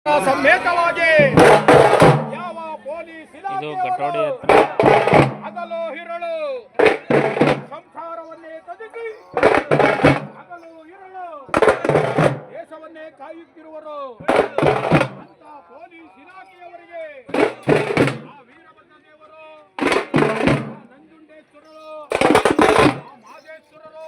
ಸಮೇತವಾಗಿ ಯಾವ ಪೊಲೀಸ್ ಇದು ಕಟೋಡಿ ಹತ್ರ ಹಗಲು ಹಿರಳು ಸಂಸಾರವನ್ನೇ ತದಿಸಿ ಹಗಲು ಹಿರಳು ದೇಶವನ್ನೇ ಕಾಯುತ್ತಿರುವರು ಅಂತ ಪೊಲೀಸ್ ಇಲಾಖೆಯವರಿಗೆ ಆ ವೀರಭದ್ರ ದೇವರು, ನಂಜುಂಡೇಶ್ವರರು, ಮಾದೇಶ್ವರರು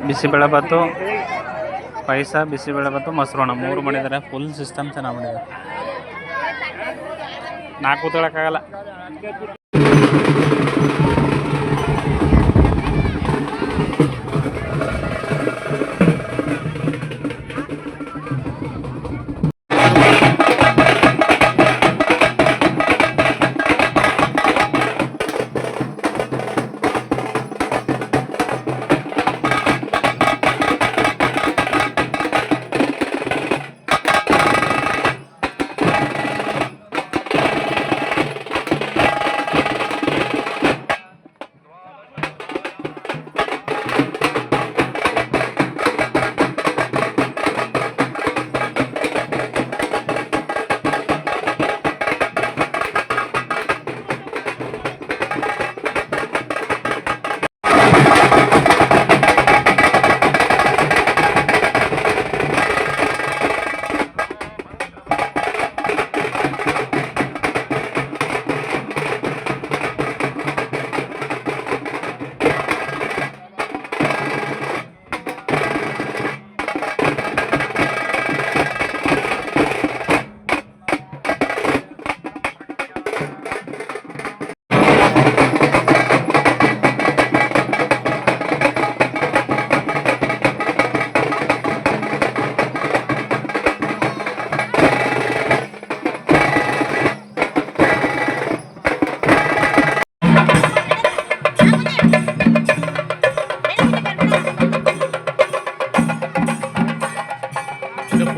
ಬಿಸಿಬೇಳೆಭಾತು ಪಾಯಸ, ಬಿಸಿಬೇಳೆಭಾತು, ಮೊಸರನ್ನ 3 ಮಾಡಿದ್ದಾರೆ. ಫುಲ್ ಸಿಸ್ಟಮ್ ಚೆನ್ನಾಗಿ ಮಾಡಿದ್ದಾರೆ. 4 ಕೂತ್ಕೊಳ್ಳೋಕ್ಕಾಗಲ್ಲ.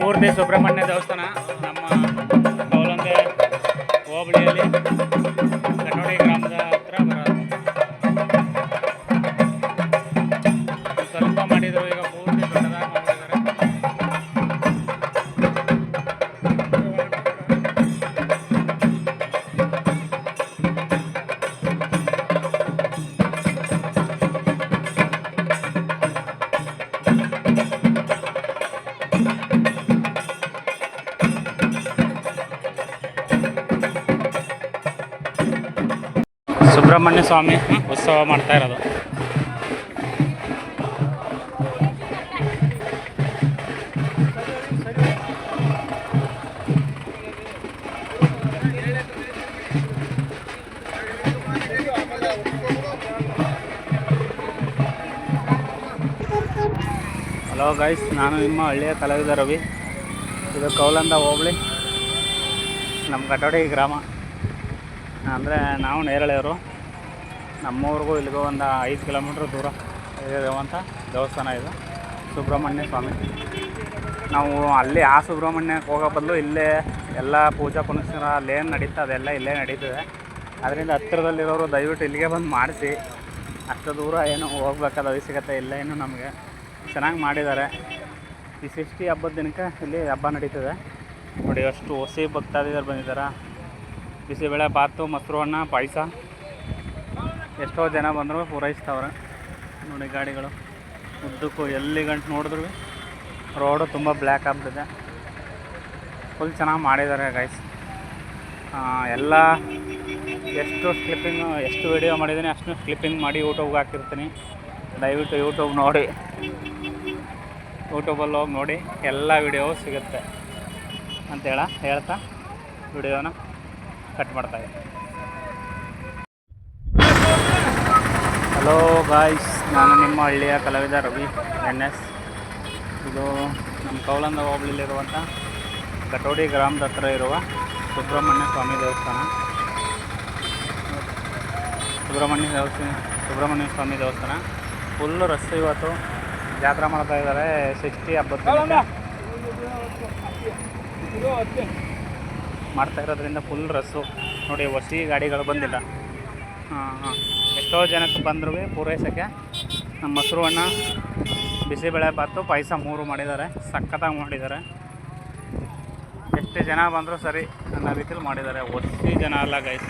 ಮೂರನೇ ಸುಬ್ರಹ್ಮಣ್ಯ ದೇವಸ್ಥಾನ ನಮ್ಮ ಕೌಲಂದೆ ಹೋಬಳಿಯಲ್ಲಿ ಕಟೋಡಿ ಗ್ರಾಮದ ಹತ್ರ ಬರೋದು. ಸ್ವಲ್ಪ ಮಾಡಿದ್ರು, ಈಗ ಪೂರ್ತಿ ದೊಡ್ಡದಾಗಿ ಮಾಡಿದ್ದಾರೆ. ಸುಬ್ರಹ್ಮಣ್ಯ ಸ್ವಾಮಿ ಉತ್ಸವ ಮಾಡ್ತಾ ಇರೋದು. ಹಲೋ ಗೈಸ್, ನಾನು ನಿಮ್ಮ ಹಳ್ಳಿಯ ಕಲಾವಿದ ರವಿ. ಇದು ಕೌಲಂದ ಹೋಬಳಿ, ನಮ್ಮ ಕಟೋಡಿ ಗ್ರಾಮ. ಅಂದರೆ ನಾವು ನೇರಳೆಯವರು. ನಮ್ಮೂರಿಗೂ ಇಲ್ಲಿಗೂ ಒಂದು 5 ಕಿಲೋಮೀಟ್ರ್ ದೂರ ಇರುವಂಥ ದೇವಸ್ಥಾನ ಇದು ಸುಬ್ರಹ್ಮಣ್ಯ ಸ್ವಾಮಿ. ನಾವು ಅಲ್ಲಿ ಆ ಸುಬ್ರಹ್ಮಣ್ಯಕ್ಕೆ ಹೋಗೋ ಬದಲು ಇಲ್ಲೇ ಎಲ್ಲ ಪೂಜಾ ಪುನಸ್ಕಾರ ಅಲ್ಲೇನು ನಡೀತಾ ಅದೆಲ್ಲ ಇಲ್ಲೇ ನಡೀತದೆ. ಅದರಿಂದ ಹತ್ತಿರದಲ್ಲಿರೋರು ದಯವಿಟ್ಟು ಇಲ್ಲಿಗೆ ಬಂದು ಮಾಡಿಸಿ. ಅಷ್ಟು ದೂರ ಏನು ಹೋಗ್ಬೇಕಾದ ಅವಶ್ಯಕತೆ ಇಲ್ಲ. ಇನ್ನು ನಮಗೆ ಚೆನ್ನಾಗಿ ಮಾಡಿದ್ದಾರೆ. ಈ ಷಷ್ಠಿ ಹಬ್ಬದ ದಿನಕ್ಕೆ ಇಲ್ಲಿ ಹಬ್ಬ ನಡೀತದೆ ನೋಡಿ. ಅಷ್ಟು ಹೊಸ ಭಕ್ತಾದಿಗಳು ಬಂದಿದ್ದಾರೆ. ಬಿಸಿಬೇಳೆ ಭಾತು, ಮೊಸರನ್ನ, ಪಾಯಸ, ಎಷ್ಟೋ ಜನ ಬಂದರೂ ಪೂರೈಸ್ತವ್ರೆ ನೋಡಿ. ಗಾಡಿಗಳು ಉದ್ದಕ್ಕೂ ಎಲ್ಲಿ ಗಂಟು ನೋಡಿದ್ರು ರೋಡು ತುಂಬ ಬ್ಲ್ಯಾಕ್ ಆಗ್ಬಿಟ್ಟಿದೆ. ಫುಲ್ ಚೆನ್ನಾಗಿ ಮಾಡಿದ್ದಾರೆ ಗೈಸ್. ಎಲ್ಲ ಎಷ್ಟು ವಿಡಿಯೋ ಮಾಡಿದ್ದೀನಿ ಅಷ್ಟು ಕ್ಲಿಪ್ಪಿಂಗ್ ಮಾಡಿ ಯೂಟ್ಯೂಬ್ಗೆ ಹಾಕಿರ್ತೀನಿ. ದಯವಿಟ್ಟು ಯೂಟ್ಯೂಬ್ ನೋಡಿ, ಯೂಟ್ಯೂಬಲ್ಲಿ ಹೋಗಿ ನೋಡಿ, ಎಲ್ಲ ವಿಡಿಯೋ ಸಿಗುತ್ತೆ ಅಂತ ಹೇಳ್ತಾ ವಿಡಿಯೋನ ಕಟ್ ಮಾಡ್ತಾಯಿದ್ದೀನಿ. ಹಲೋ ಗಾಯ್ಸ್, ನಾನು ನಿಮ್ಮ ಹಳ್ಳಿಯ ಕಲಾವಿದ ರವಿ NS. ಇದು ನಮ್ಮ ಕೌಲಂದ ಹೋಬಳಿಲಿರುವಂಥ ಕಟೋಡಿ ಗ್ರಾಮದ ಹತ್ರ ಇರುವ ಸುಬ್ರಹ್ಮಣ್ಯ ಸ್ವಾಮಿ ದೇವಸ್ಥಾನ. ಸುಬ್ರಹ್ಮಣ್ಯ ಸ್ವಾಮಿ ದೇವಸ್ಥಾನ ಫುಲ್ಲು ರಶ್. ಇವತ್ತು ಜಾತ್ರೆ ಮಾಡ್ತಾ ಇದ್ದಾರೆ. ಷಷ್ಠಿ ಹಬ್ಬದ ಮಾಡ್ತಾ ಇರೋದ್ರಿಂದ ಫುಲ್ ರಸ್ಸು. ನೋಡಿ ಹೊಸಿ ಗಾಡಿಗಳು ಬಂದಿಲ್ಲ. ಹಾಂ ಎಷ್ಟೋ ಜನಕ್ಕೆ ಬಂದರೂ ಪೂರೈಸೋಕ್ಕೆ ನಮ್ಮ ಮೊಸರು ಅಣ್ಣ ಬಿಸಿಬೇಳೆ ಬಾತು ಪಾಯಸ 3 ಮಾಡಿದ್ದಾರೆ. ಸಖತ್ತಾಗಿ ಮಾಡಿದ್ದಾರೆ. ಎಷ್ಟು ಜನ ಬಂದರೂ ಸರಿ ಅನ್ನೋ ರೀತಿಲಿ ಮಾಡಿದ್ದಾರೆ. ಹೊಸಿ ಜನ ಅಲ್ಲ ಗೈಸ್.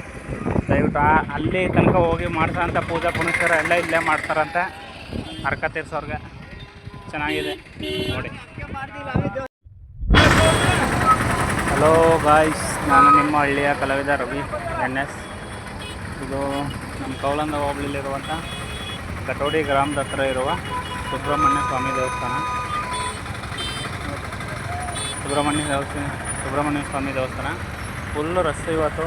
ದಯವಿಟ್ಟು ಅಲ್ಲಿ ತನಕ ಹೋಗಿ ಮಾಡ್ಸೋಂಥ ಪೂಜಾ ಪುನಸ್ಕಾರ ಎಲ್ಲ ಇಲ್ಲೇ ಮಾಡ್ತಾರಂತೆ. ಹರ್ಕ ತೀರ್ಸೋರ್ಗೆ ಚೆನ್ನಾಗಿದೆ ನೋಡಿ. ಹಲೋ ಗಾಯ್ಸ್, ನಾನು ನಿಮ್ಮ ಹಳ್ಳಿಯ ಕಲಾವಿದ ರವಿ NS. ಇದು ನಮ್ಮ ಕೌಲಂದ ಹೋಬಳಿಲಿರುವಂಥ ಕಟೋಡಿ ಗ್ರಾಮದ ಹತ್ರ ಇರುವ ಸುಬ್ರಹ್ಮಣ್ಯ ಸ್ವಾಮಿ ದೇವಸ್ಥಾನ. ಸುಬ್ರಹ್ಮಣ್ಯ ಸ್ವಾಮಿ ದೇವಸ್ಥಾನ ಫುಲ್ಲು ರಸ್ತೆ. ಇವತ್ತು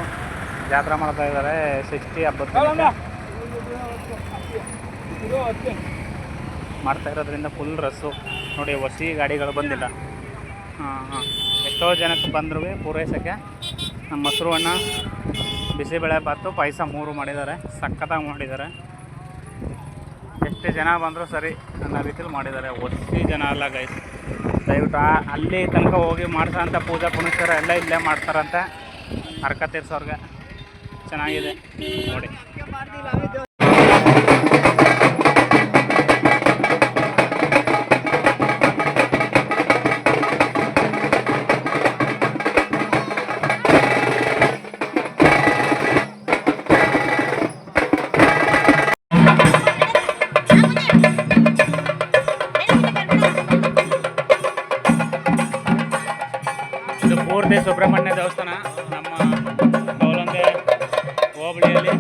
ಜಾತ್ರೆ ಮಾಡ್ತಾ ಇದ್ದಾರೆ. 60 ಹಬ್ಬದ ಮಾಡ್ತಾ ಇರೋದ್ರಿಂದ ಫುಲ್ ರಸ್ಸು. ನೋಡಿ ಹೊಸಿ ಗಾಡಿಗಳು ಬಂದಿಲ್ಲ. ಹಾಂ ಎಷ್ಟೋ ಜನಕ್ಕೆ ಬಂದರೂ ಪೂರೈಸೋಕ್ಕೆ ನಮ್ಮ ಮೊಸರು ಅಣ್ಣ ಬಿಸಿಬೇಳೆ ಬಾತು ಪಾಯಸ 3 ಮಾಡಿದ್ದಾರೆ. ಸಖತ್ತಾಗಿ ಮಾಡಿದ್ದಾರೆ. ಎಷ್ಟು ಜನ ಬಂದರೂ ಸರಿ ಅನ್ನೋ ರೀತಿಲಿ ಮಾಡಿದ್ದಾರೆ. ಹೊಸಿ ಜನ ಅಲ್ಲ ಗೈಸ್. ದಯವಿಟ್ಟು ಅಲ್ಲಿ ತನಕ ಹೋಗಿ ಮಾಡ್ಸೋಂಥ ಪೂಜಾ ಪುನಸ್ಕಾರ ಎಲ್ಲ ಇಲ್ಲೇ ಮಾಡ್ತಾರಂತೆ. ಹರ್ಕ ತೀರ್ಸೋರ್ಗೆ ಚೆನ್ನಾಗಿದೆ ನೋಡಿ. ಇದು ಪೂರ್ತಿ ಸುಬ್ರಹ್ಮಣ್ಯ ದೇವಸ್ಥಾನ ನಮ್ಮ ಕೌಲಂದೆ ಹೋಬಳಿಯಲ್ಲಿ